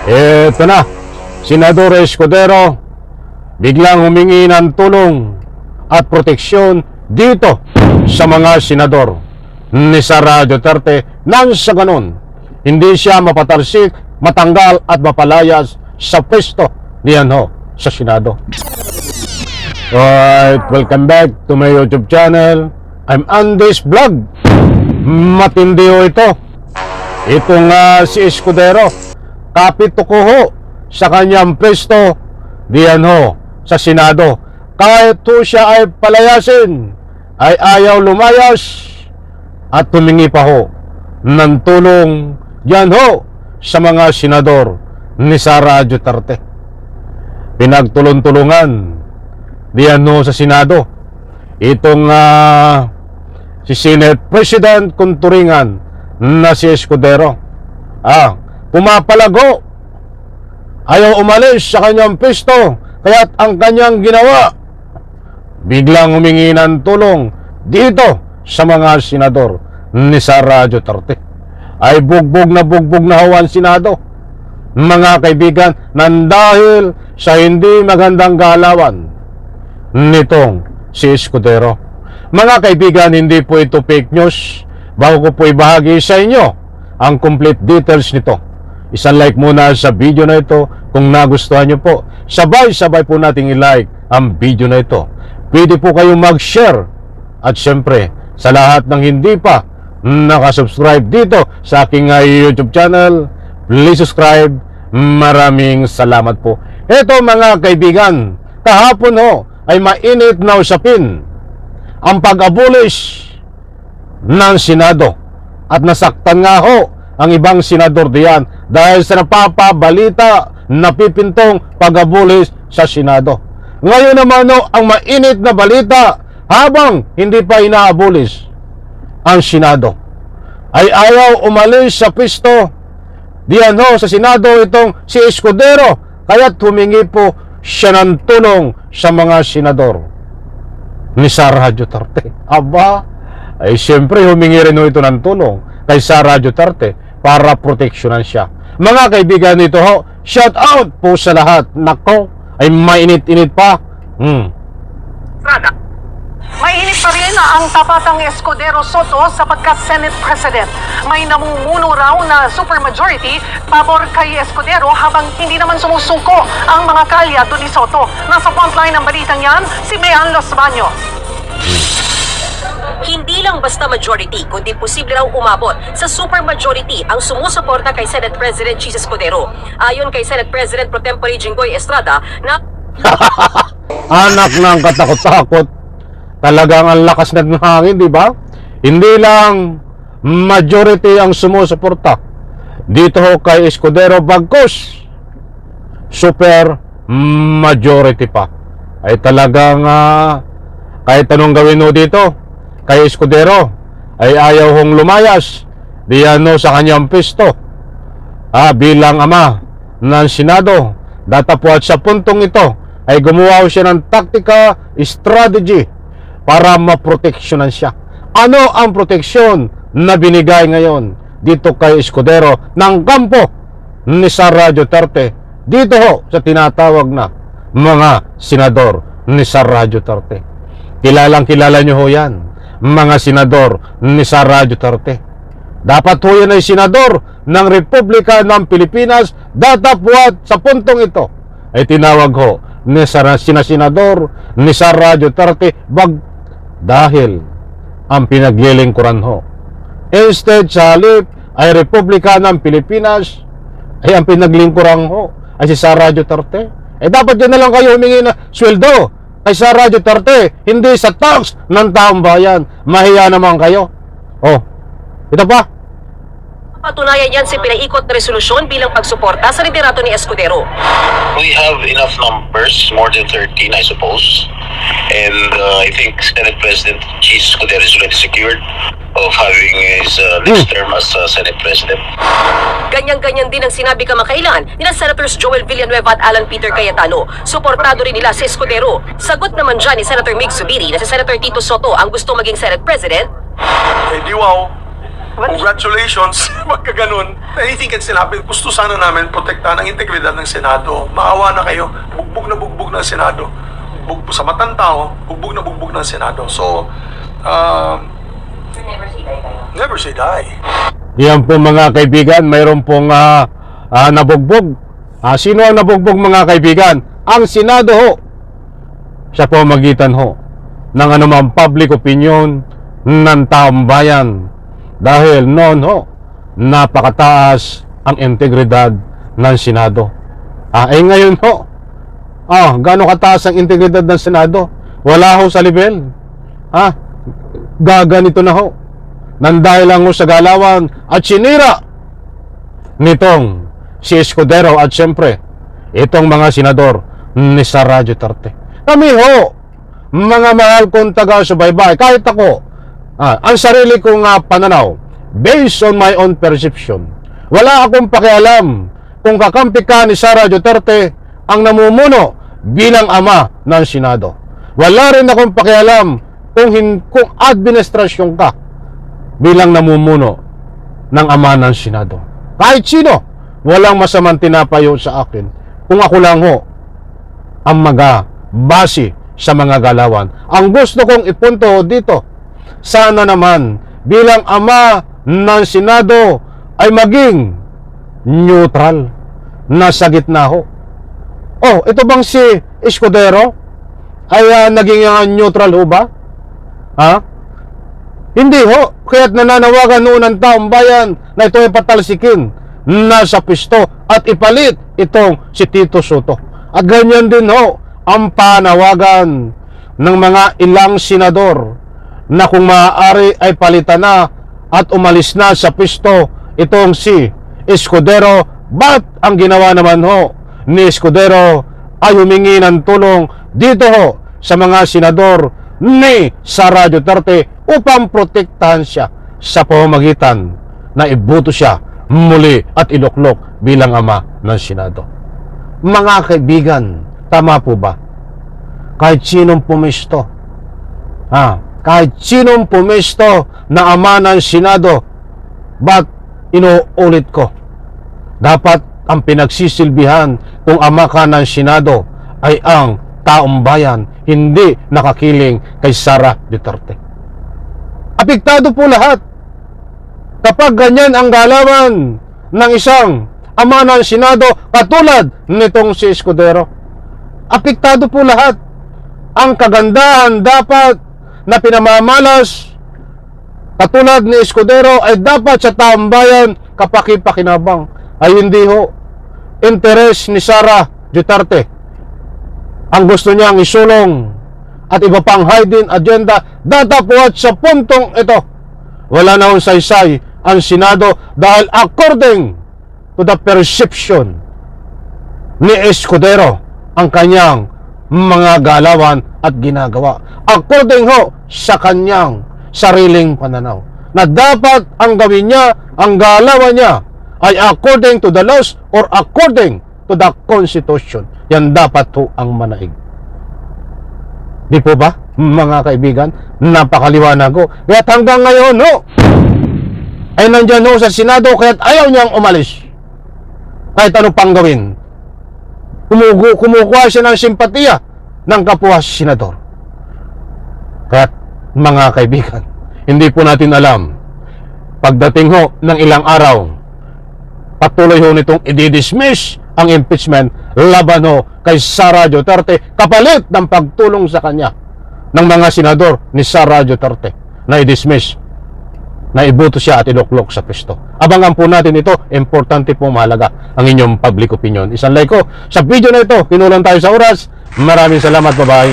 Eto na, Senador Escudero, biglang humingi ng tulong at proteksyon dito sa mga senador ni Sara Duterte nang sa ganon, hindi siya mapatalsik, matanggal at mapalayas sa pwesto niyan sa Senado. Alright, welcome back to my YouTube channel. I'm Andy's Vlog. Matindi ito. Ito nga si Escudero, kapito ko sa kanyang pwesto diyan sa Senado. Kahit siya ay palayasin, ay ayaw lumayas at tumingi pa ng tulong diyan sa mga senador ni Sara Duterte. Pinagtulong-tulungan diyan sa Senado itong si Senate President kung turingan na si Escudero. Pumapalago, ayaw umalis sa kanyang pwesto, kaya't ang kanyang ginawa, biglang humingi ng tulong dito sa mga senador ni Sara Duterte. Ay bugbog na ang Senado, mga kaibigan, nang dahil sa hindi magandang galawan nitong si Escudero. Mga kaibigan, hindi po ito fake news. Bago ko po ibahagi sa inyo ang complete details nito, isang like muna sa video na ito kung nagustuhan nyo po. Sabay-sabay po nating i-like ang video na ito. Pwede po kayong mag-share. At syempre, sa lahat ng hindi pa nakasubscribe dito sa aking YouTube channel, please subscribe. Maraming salamat po. Ito mga kaibigan, kahapon ay mainit na usapin ang pag-abolish ng Senado, at nasaktan nga ang ibang senador diyan dahil sa napapabalita, napipintong pag-abolish sa Senado. Ngayon naman ang mainit na balita, habang hindi pa ina-abolish ang Senado, ay ayaw umalis sa pwesto diyan sa Senado itong si Escudero, kaya't humingi po siya ng tulong sa mga senador ni Sara Duterte. Ay siyempre humingi rin ito ng tulong kay Sara Duterte para proteksyonan siya. Mga kaibigan, ito shout out po sa lahat. Nako, ay mainit-init pa. Mainit pa rin ang tapatang Escudero Soto sapagkat Senate President. May namumuno raw na supermajority pabor kay Escudero habang hindi naman sumusuko ang mga kalyado ni Soto. Nasa frontline ng balitang yan, si Mean Los Baños. Hindi lang basta majority, kundi posible raw umabot sa supermajority ang sumusuporta kay Senate President Chis Escudero. Ayon kay Senate President Pro Tempore Jinggoy Estrada na Anak ng katakot-takot, talagang ang lakas ng hangin, di ba? Hindi lang majority ang sumusuporta dito kay Escudero, bagkus super majority pa. Ay talagang kahit anong gawin dito kay Escudero, ay ayaw lumayas diyan sa kanyang pwesto bilang ama ng Senado. Datapwat sa puntong ito ay gumawa siya ng tactical strategy para maproteksyonan siya. Ano ang proteksyon na binigay ngayon dito kay Escudero ng kampo ni Sara Duterte dito sa tinatawag na mga senador ni Sara Duterte? Kilalang kilala nyo yan, mga senador ni Sara Duterte. Dapat yan ay senador ng Republika ng Pilipinas. Datapwat sa puntong ito ay tinawag ni senador ni Sara Duterte dahil ang pinaglilingkuran instead sa halip ay Republika ng Pilipinas, ay ang pinaglingkuran ay si Sara Duterte. Dapat yun na lang kayo humingi na sweldo kay Sara Duterte, hindi sa tax ng taong bayan. Mahiya naman kayo. Ito pa. patunayan yan sa pinaikot na resolusyon bilang pagsuporta sa liderato ni Escudero. We have enough numbers, more than 13 I suppose, and I think Senate President Chis Escudero is already secured of having his next term as Senate President. Ganyan-ganyan din ang sinabi kamakailan nila Senators Joel Villanueva at Alan Peter Cayetano. Suportado rin nila si Escudero. Sagot naman dyan ni Senator Mig Zubiri na si Senator Tito Soto ang gusto maging Senate President. Hey, Diwaw, Congratulations, magka ganun. Anything can still happen. Gusto sana namin protektahan ang integridad ng Senado. Maawa na kayo, bugbog ng Senado. Bugbog sa matang tao, bugbog ng Senado. So, never say die. Yan po mga kaibigan, mayroon pong nabugbog. Sino ang nabugbog mga kaibigan? Ang Senado ho. Sa pamagitan ho ng anumang public opinion ng taong bayan. Dahil noon ho, napakataas ang integridad ng Senado. Ngayon ho, gaano kataas ang integridad ng Senado? Wala ho sa level. Gaganito na ho. Nandahil lang ho sa galawan at sinira nitong si Escudero at siyempre itong mga senador ni Sara Duterte. Kami ho, mga mahal kong taga-subaybay, kahit ako, ang sarili kong pananaw, based on my own perception, wala akong pakialam kung kakampi ka ni Sara Duterte ang namumuno bilang ama ng Senado. Wala rin akong pakialam kung administrasyon ka bilang namumuno ng ama ng Senado. Kahit sino, walang masamang tinapayo sa akin kung ako lang ho ang base sa mga galawan. Ang gusto kong ipunto dito, sana naman bilang ama ng Senado ay maging neutral, nasa gitna ho. Ito bang si Escudero ay naging neutral ho ba? Hindi ho, kaya't nananawagan noon ng taong bayan na ito ay patalsikin, nasa pisto at ipalit itong si Tito Soto. At ganyan din ho ang panawagan ng mga ilang senador na kung maaari ay palitan na at umalis na sa pisto itong si Escudero. Ba't ang ginawa naman ho ni Escudero ay humingi ng tulong dito ho sa mga senador ni Sara Duterte upang protektahan siya sa pamamagitan na iboto siya muli at iluklok bilang ama ng Senado. Mga kaibigan, tama po ba? Kahit sinong pumisto, kahit sinong pumisto na ama ng Senado, ba't inuulit ko? Dapat ang pinagsisilbihan kung ama ka ng Senado ay ang taong bayan, hindi nakakiling kay Sara Duterte. Apektado po lahat kapag ganyan ang galawan ng isang ama ng Senado katulad nitong si Escudero. Apektado po lahat. Ang kagandahan dapat na pinamamalas katulad ni Escudero ay dapat sa taong bayan kapaki-pakinabang, ay hindi ho. Interes ni Sara Duterte ang gusto niyang isulong at iba pang hidden agenda, datapuat sa puntong ito. Wala na hong saysay ang Senado dahil according to the perception ni Escudero ang kanyang mga galawan at ginagawa. According ho sa kanyang sariling pananaw na dapat ang gawin niya, ang galawan niya ay according to the laws or according to the Constitution. Yan dapat ho ang manaig. Di po ba, mga kaibigan? Napakaliwanag ko. Kaya't hanggang ngayon ho ay nandyan ho sa Senado, kaya't ayaw niyang umalis. Kahit ano pang gawin, kumukuha siya ng simpatiya ng kapwa senador. Kaya't mga kaibigan, hindi po natin alam, pagdating ho ng ilang araw, patuloy ho nitong i-dismiss ang impeachment laban ho kay Sara Duterte kapalit ng pagtulong sa kanya ng mga senador ni Sara Duterte na i-dismiss, na iboto siya at iluklok sa pwesto. Abangan po natin ito, importante po, mahalaga ang inyong public opinion. Isang like ko sa video na ito, kinulang tayo sa oras. Maraming salamat, bye-bye.